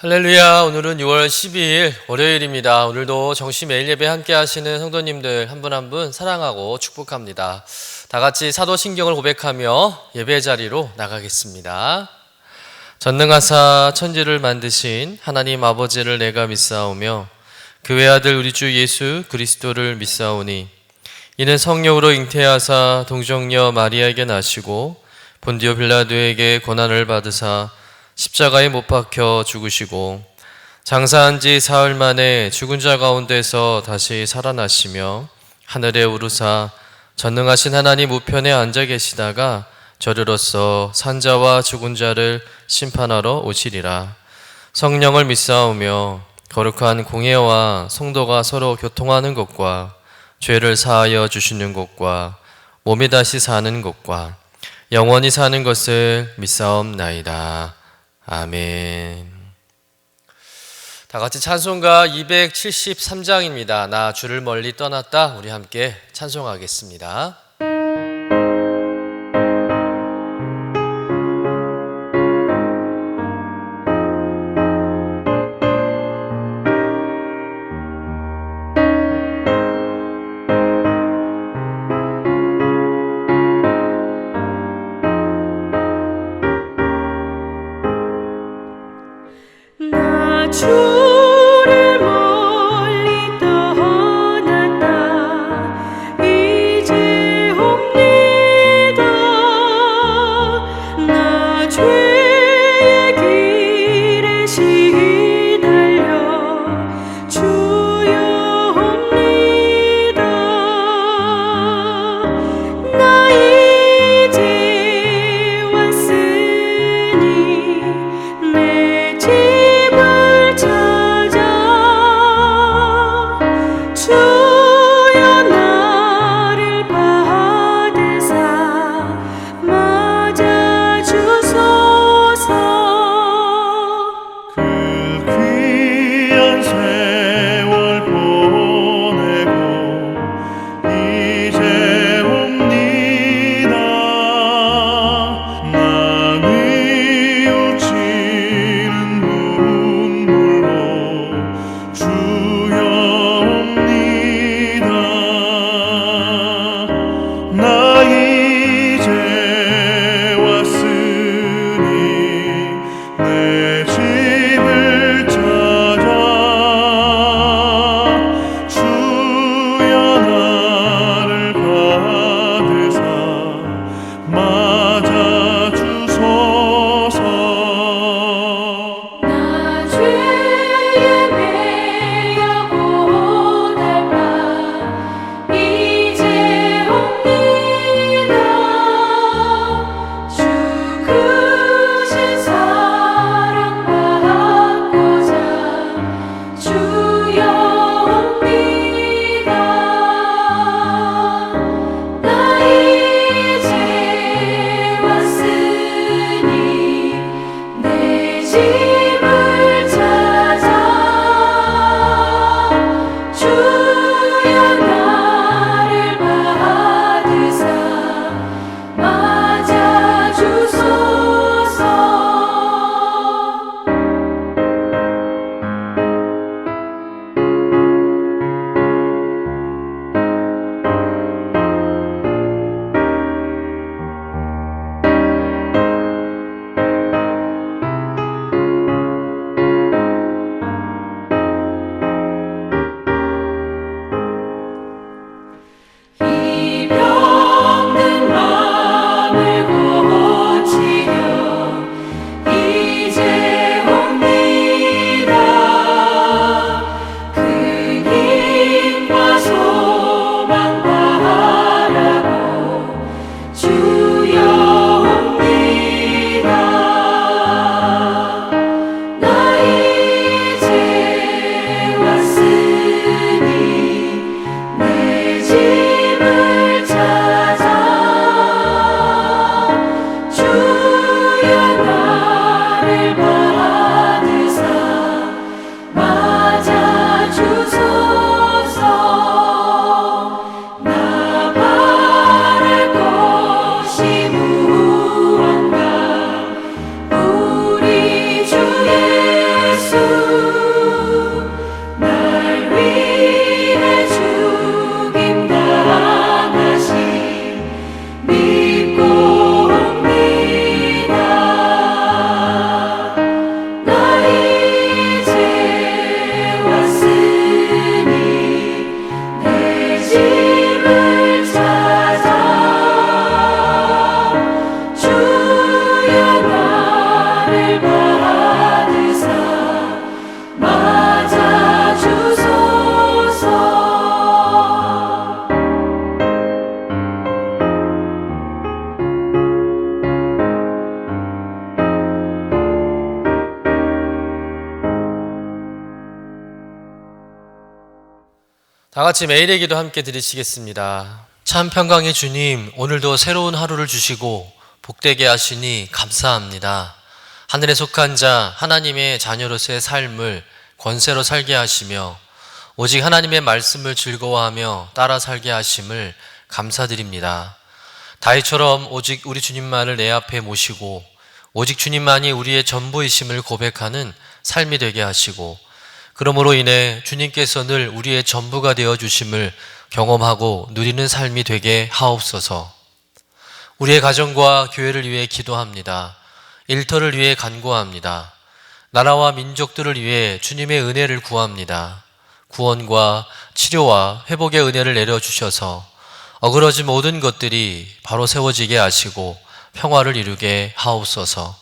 할렐루야. 오늘은 6월 12일 월요일입니다. 오늘도 정시 매일 예배 함께 하시는 성도님들 한 분 한 분 사랑하고 축복합니다. 다 같이 사도신경을 고백하며 예배 자리로 나가겠습니다. 전능하사 천지를 만드신 하나님 아버지를 내가 믿사오며 그 외아들 우리 주 예수 그리스도를 믿사오니 이는 성령으로 잉태하사 동정녀 마리아에게 나시고 본디오 빌라도에게 고난을 받으사 십자가에 못 박혀 죽으시고 장사한 지 사흘 만에 죽은 자 가운데서 다시 살아나시며 하늘에 오르사 전능하신 하나님 우편에 앉아 계시다가 저리로서 산자와 죽은 자를 심판하러 오시리라. 성령을 믿사오며 거룩한 공예와 성도가 서로 교통하는 것과 죄를 사하여 주시는 것과 몸이 다시 사는 것과 영원히 사는 것을 믿사옵나이다. 아멘. 다 같이 찬송가 273장입니다. 나 주를 멀리 떠났다. 우리 함께 찬송하겠습니다. 주를 멀리 떠났다 이제 옵니다. 나 죄의 길에 시달려 주여 옵니다. 나 이제 왔으니 내 집을 찾아 나를 받으사 맞아 주소서. 다 같이 매일의 기도 함께 드리시겠습니다. 참 평강의 주님, 오늘도 새로운 하루를 주시고 복되게 하시니 감사합니다. 하늘에 속한 자 하나님의 자녀로서의 삶을 권세로 살게 하시며 오직 하나님의 말씀을 즐거워하며 따라 살게 하심을 감사드립니다. 다윗처럼 오직 우리 주님만을 내 앞에 모시고 오직 주님만이 우리의 전부이심을 고백하는 삶이 되게 하시고, 그러므로 인해 주님께서 늘 우리의 전부가 되어 주심을 경험하고 누리는 삶이 되게 하옵소서. 우리의 가정과 교회를 위해 기도합니다. 일터를 위해 간구합니다. 나라와 민족들을 위해 주님의 은혜를 구합니다. 구원과 치료와 회복의 은혜를 내려주셔서 어그러진 모든 것들이 바로 세워지게 하시고 평화를 이루게 하옵소서.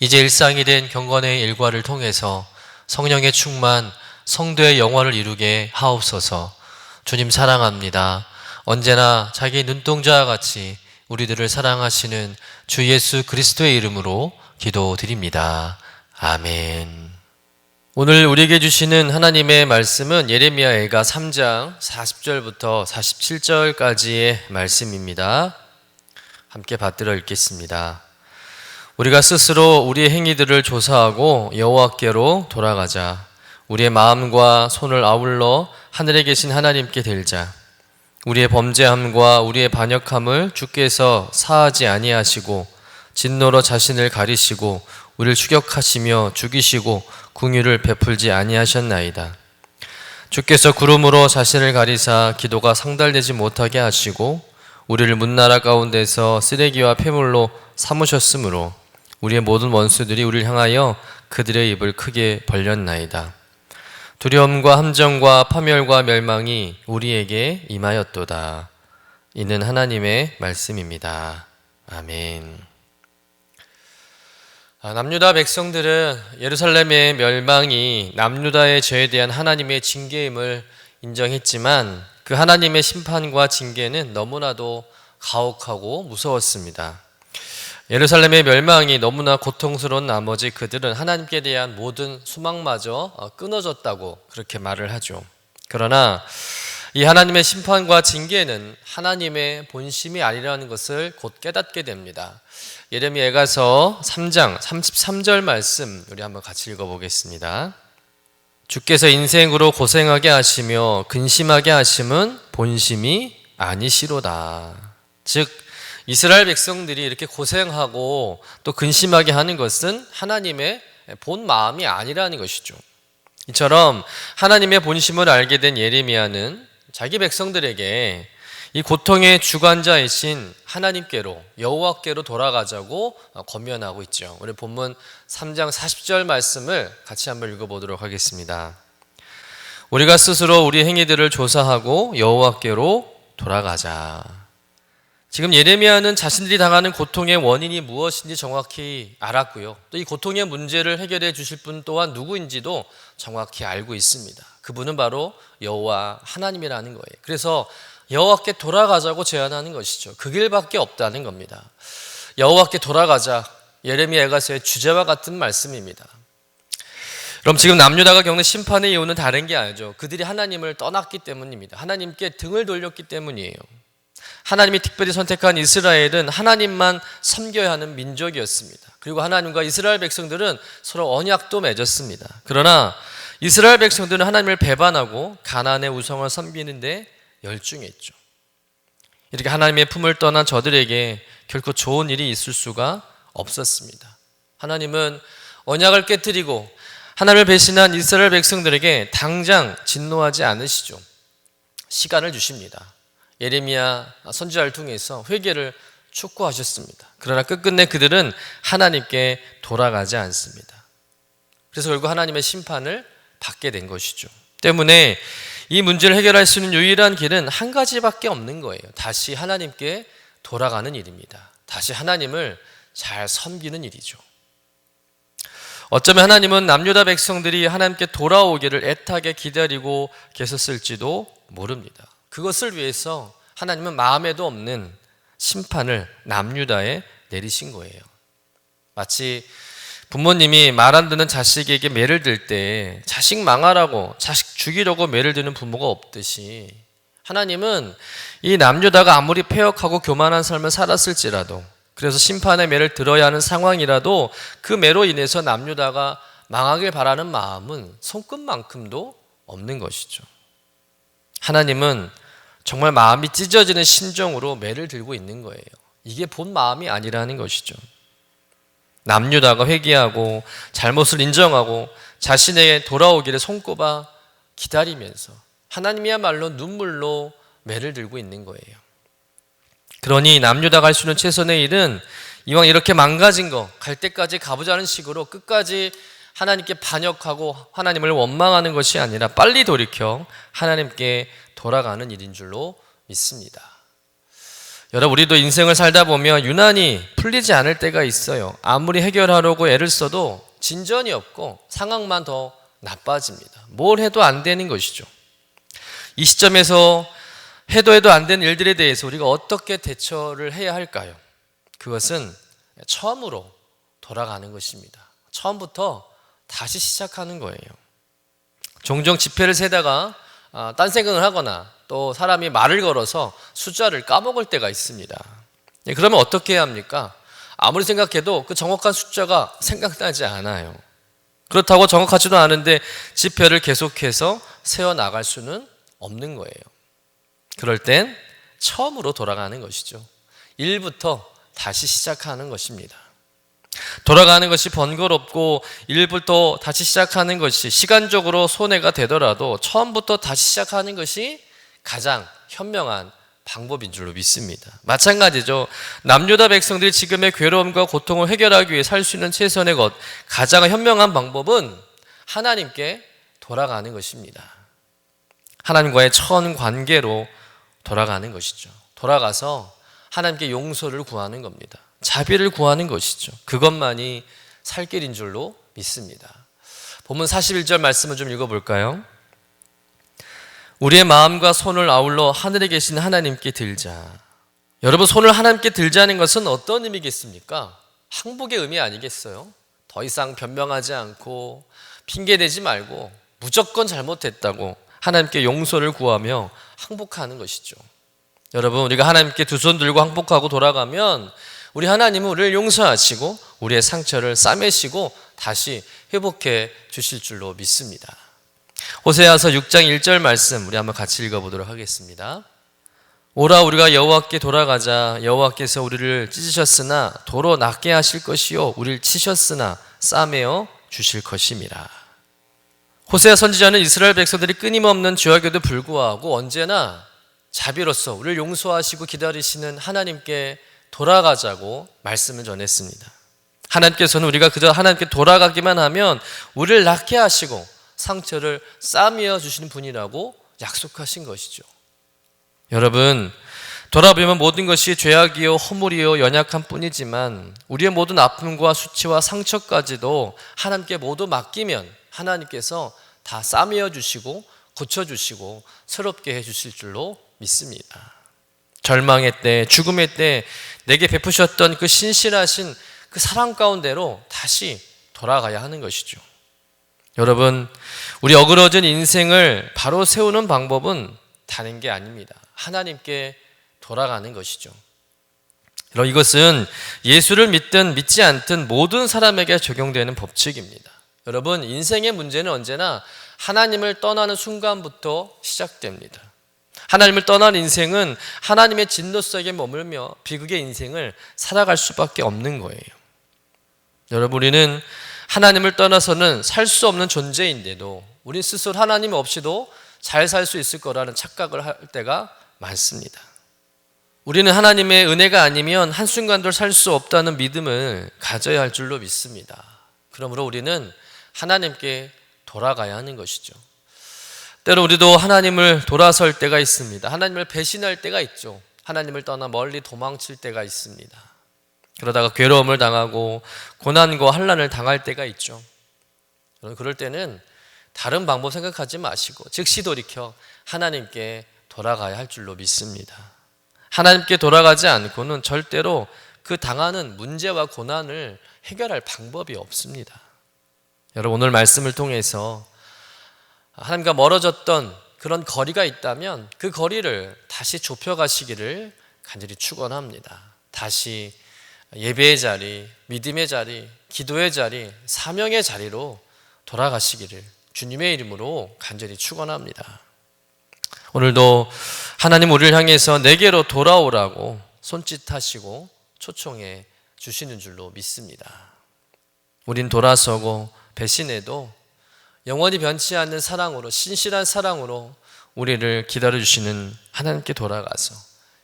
이제 일상이 된 경건의 일과를 통해서 성령의 충만, 성도의 영화를 이루게 하옵소서. 주님 사랑합니다. 언제나 자기 눈동자와 같이 우리들을 사랑하시는 주 예수 그리스도의 이름으로 기도드립니다. 아멘. 오늘 우리에게 주시는 하나님의 말씀은 예레미야 애가 3장 40절부터 47절까지의 말씀입니다. 함께 받들어 읽겠습니다. 우리가 스스로 우리의 행위들을 조사하고 여호와께로 돌아가자. 우리의 마음과 손을 아울러 하늘에 계신 하나님께 들자. 우리의 범죄함과 우리의 반역함을 주께서 사하지 아니하시고 진노로 자신을 가리시고 우리를 추격하시며 죽이시고 궁유를 베풀지 아니하셨나이다. 주께서 구름으로 자신을 가리사 기도가 상달되지 못하게 하시고 우리를 문나라 가운데서 쓰레기와 폐물로 삼으셨으므로 우리의 모든 원수들이 우리를 향하여 그들의 입을 크게 벌렸나이다. 두려움과 함정과 파멸과 멸망이 우리에게 임하였도다. 이는 하나님의 말씀입니다. 아멘. 남유다 백성들은 예루살렘의 멸망이 남유다의 죄에 대한 하나님의 징계임을 인정했지만 그 하나님의 심판과 징계는 너무나도 가혹하고 무서웠습니다. 예루살렘의 멸망이 너무나 고통스러운 나머지 그들은 하나님께 대한 모든 소망마저 끊어졌다고 그렇게 말을 하죠. 그러나 이 하나님의 심판과 징계는 하나님의 본심이 아니라는 것을 곧 깨닫게 됩니다. 예레미야 애가서 3장 33절 말씀 우리 한번 같이 읽어보겠습니다. 주께서 인생으로 고생하게 하시며 근심하게 하심은 본심이 아니시로다. 즉 이스라엘 백성들이 이렇게 고생하고 또 근심하게 하는 것은 하나님의 본 마음이 아니라는 것이죠. 이처럼 하나님의 본심을 알게 된 예레미야는 자기 백성들에게 이 고통의 주관자이신 하나님께로 여호와께로 돌아가자고 권면하고 있죠. 우리 본문 3장 40절 말씀을 같이 한번 읽어보도록 하겠습니다. 우리가 스스로 우리 행위들을 조사하고 여호와께로 돌아가자. 지금 예레미야는 자신들이 당하는 고통의 원인이 무엇인지 정확히 알았고요. 또 이 고통의 문제를 해결해 주실 분 또한 누구인지도 정확히 알고 있습니다. 그분은 바로 여호와 하나님이라는 거예요. 그래서 여호와께 돌아가자고 제안하는 것이죠. 그 길밖에 없다는 겁니다. 여호와께 돌아가자. 예레미야 애가서의 주제와 같은 말씀입니다. 그럼 지금 남유다가 겪는 심판의 이유는 다른 게 아니죠. 그들이 하나님을 떠났기 때문입니다. 하나님께 등을 돌렸기 때문이에요. 하나님이 특별히 선택한 이스라엘은 하나님만 섬겨야 하는 민족이었습니다. 그리고 하나님과 이스라엘 백성들은 서로 언약도 맺었습니다. 그러나 이스라엘 백성들은 하나님을 배반하고 가나안의 우상을 섬기는데 열중했죠. 이렇게 하나님의 품을 떠난 저들에게 결코 좋은 일이 있을 수가 없었습니다. 하나님은 언약을 깨뜨리고 하나님을 배신한 이스라엘 백성들에게 당장 진노하지 않으시죠. 시간을 주십니다. 예레미야 선지자를 통해서 회개를 촉구하셨습니다. 그러나 끝끝내 그들은 하나님께 돌아가지 않습니다. 그래서 결국 하나님의 심판을 받게 된 것이죠. 때문에 이 문제를 해결할 수 있는 유일한 길은 한 가지밖에 없는 거예요. 다시 하나님께 돌아가는 일입니다. 다시 하나님을 잘 섬기는 일이죠. 어쩌면 하나님은 남유다 백성들이 하나님께 돌아오기를 애타게 기다리고 계셨을지도 모릅니다. 그것을 위해서 하나님은 마음에도 없는 심판을 남유다에 내리신 거예요. 마치 부모님이 말 안 듣는 자식에게 매를 들 때 자식 망하라고, 자식 죽이려고 매를 드는 부모가 없듯이 하나님은 이 남유다가 아무리 패역하고 교만한 삶을 살았을지라도, 그래서 심판의 매를 들어야 하는 상황이라도 그 매로 인해서 남유다가 망하길 바라는 마음은 손끝만큼도 없는 것이죠. 하나님은 정말 마음이 찢어지는 심정으로 매를 들고 있는 거예요. 이게 본 마음이 아니라는 것이죠. 남유다가 회개하고 잘못을 인정하고 자신에게 돌아오기를 손꼽아 기다리면서 하나님이야말로 눈물로 매를 들고 있는 거예요. 그러니 남유다가 할 수 있는 최선의 일은 이왕 이렇게 망가진 거 갈 때까지 가보자는 식으로 끝까지 하나님께 반역하고 하나님을 원망하는 것이 아니라 빨리 돌이켜 하나님께 돌아가는 일인 줄로 믿습니다. 여러분, 우리도 인생을 살다 보면 유난히 풀리지 않을 때가 있어요. 아무리 해결하려고 애를 써도 진전이 없고 상황만 더 나빠집니다. 뭘 해도 안 되는 것이죠. 이 시점에서 해도 안 되는 일들에 대해서 우리가 어떻게 대처를 해야 할까요? 그것은 처음으로 돌아가는 것입니다. 처음부터 다시 시작하는 거예요. 종종 지폐를 세다가 딴 생각을 하거나 또 사람이 말을 걸어서 숫자를 까먹을 때가 있습니다. 그러면 어떻게 해야 합니까? 아무리 생각해도 그 정확한 숫자가 생각나지 않아요. 그렇다고 정확하지도 않은데 지폐를 계속해서 세어나갈 수는 없는 거예요. 그럴 땐 처음으로 돌아가는 것이죠. 1부터 다시 시작하는 것입니다. 돌아가는 것이 번거롭고 1부터 다시 시작하는 것이 시간적으로 손해가 되더라도 처음부터 다시 시작하는 것이 가장 현명한 방법인 줄로 믿습니다. 마찬가지죠. 남유다 백성들이 지금의 괴로움과 고통을 해결하기 위해 살 수 있는 최선의 것, 가장 현명한 방법은 하나님께 돌아가는 것입니다. 하나님과의 처한 관계로 돌아가는 것이죠. 돌아가서 하나님께 용서를 구하는 겁니다. 자비를 구하는 것이죠. 그것만이 살 길인 줄로 믿습니다. 본문 41절 말씀을 좀 읽어볼까요? 우리의 마음과 손을 아울러 하늘에 계신 하나님께 들자. 여러분, 손을 하나님께 들자는 것은 어떤 의미겠습니까? 항복의 의미 아니겠어요? 더 이상 변명하지 않고 핑계대지 말고 무조건 잘못했다고 하나님께 용서를 구하며 항복하는 것이죠. 여러분, 우리가 하나님께 두 손 들고 항복하고 돌아가면 우리 하나님은 우리를 용서하시고 우리의 상처를 싸매시고 다시 회복해 주실 줄로 믿습니다. 호세아서 6장 1절 말씀 우리 한번 같이 읽어보도록 하겠습니다. 오라, 우리가 여호와께 돌아가자. 여호와께서 우리를 찢으셨으나 도로 낫게 하실 것이요 우리를 치셨으나 싸매어 주실 것임이라. 호세아 선지자는 이스라엘 백성들이 끊임없는 죄악에도 불구하고 언제나 자비로서 우리를 용서하시고 기다리시는 하나님께 돌아가자고 말씀을 전했습니다. 하나님께서는 우리가 그저 하나님께 돌아가기만 하면 우리를 낫게 하시고 상처를 싸매어 주시는 분이라고 약속하신 것이죠. 여러분, 돌아보면 모든 것이 죄악이요 허물이요 연약한 뿐이지만 우리의 모든 아픔과 수치와 상처까지도 하나님께 모두 맡기면 하나님께서 다 싸매어 주시고 고쳐주시고 새롭게 해주실 줄로 믿습니다. 절망의 때, 죽음의 때 내게 베푸셨던 그 신실하신 그 사랑 가운데로 다시 돌아가야 하는 것이죠. 여러분, 우리 어그러진 인생을 바로 세우는 방법은 다른 게 아닙니다. 하나님께 돌아가는 것이죠. 그럼 이것은 예수를 믿든 믿지 않든 모든 사람에게 적용되는 법칙입니다. 여러분, 인생의 문제는 언제나 하나님을 떠나는 순간부터 시작됩니다. 하나님을 떠난 인생은 하나님의 진노 속에 머물며 비극의 인생을 살아갈 수밖에 없는 거예요. 여러분, 우리는 하나님을 떠나서는 살 수 없는 존재인데도 우리 스스로 하나님 없이도 잘 살 수 있을 거라는 착각을 할 때가 많습니다. 우리는 하나님의 은혜가 아니면 한순간도 살 수 없다는 믿음을 가져야 할 줄로 믿습니다. 그러므로 우리는 하나님께 돌아가야 하는 것이죠. 때로 우리도 하나님을 돌아설 때가 있습니다. 하나님을 배신할 때가 있죠. 하나님을 떠나 멀리 도망칠 때가 있습니다. 그러다가 괴로움을 당하고 고난과 환난을 당할 때가 있죠. 그럴 때는 다른 방법 생각하지 마시고 즉시 돌이켜 하나님께 돌아가야 할 줄로 믿습니다. 하나님께 돌아가지 않고는 절대로 그 당하는 문제와 고난을 해결할 방법이 없습니다. 여러분, 오늘 말씀을 통해서 하나님과 멀어졌던 그런 거리가 있다면 그 거리를 다시 좁혀가시기를 간절히 축원합니다. 다시 예배의 자리, 믿음의 자리, 기도의 자리, 사명의 자리로 돌아가시기를 주님의 이름으로 간절히 축원합니다. 오늘도 하나님 우리를 향해서 내게로 돌아오라고 손짓하시고 초청해 주시는 줄로 믿습니다. 우린 돌아서고 배신해도 영원히 변치 않는 사랑으로, 신실한 사랑으로 우리를 기다려주시는 하나님께 돌아가서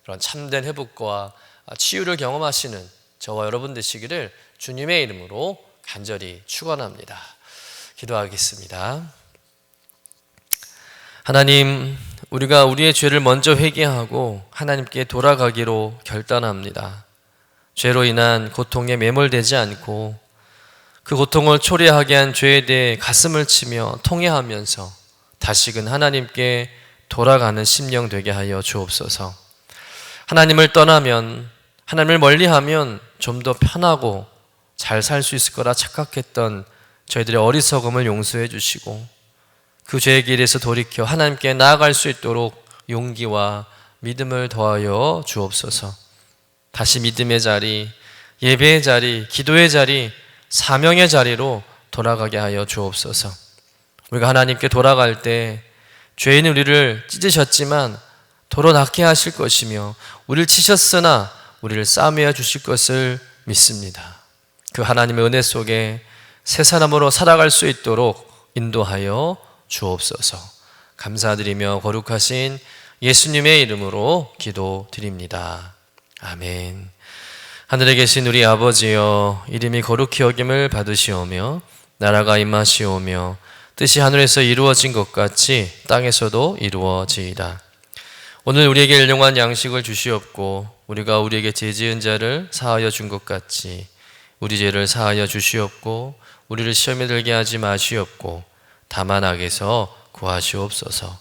그런 참된 회복과 치유를 경험하시는 저와 여러분 되시기를 주님의 이름으로 간절히 축원합니다. 기도하겠습니다. 하나님, 우리가 우리의 죄를 먼저 회개하고 하나님께 돌아가기로 결단합니다. 죄로 인한 고통에 매몰되지 않고 그 고통을 초래하게 한 죄에 대해 가슴을 치며 통회하면서 다시금 하나님께 돌아가는 심령 되게 하여 주옵소서. 하나님을 떠나면, 하나님을 멀리하면 좀 더 편하고 잘 살 수 있을 거라 착각했던 저희들의 어리석음을 용서해 주시고 그 죄의 길에서 돌이켜 하나님께 나아갈 수 있도록 용기와 믿음을 더하여 주옵소서. 다시 믿음의 자리, 예배의 자리, 기도의 자리, 사명의 자리로 돌아가게 하여 주옵소서. 우리가 하나님께 돌아갈 때 죄인 우리를 찢으셨지만 도로 낫게 하실 것이며 우리를 치셨으나 우리를 싸매어 주실 것을 믿습니다. 그 하나님의 은혜 속에 새 사람으로 살아갈 수 있도록 인도하여 주옵소서. 감사드리며 거룩하신 예수님의 이름으로 기도드립니다. 아멘. 하늘에 계신 우리 아버지여, 이름이 거룩히 여김을 받으시오며 나라가 임하시오며 뜻이 하늘에서 이루어진 것 같이 땅에서도 이루어지이다. 오늘 우리에게 일용할 양식을 주시옵고 우리가 우리에게 죄 지은 자를 사하여 준 것 같이 우리 죄를 사하여 주시옵고 우리를 시험에 들게 하지 마시옵고 다만 악에서 구하시옵소서.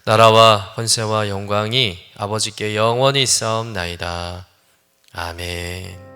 나라와 권세와 영광이 아버지께 영원히 있사옵나이다. 아멘.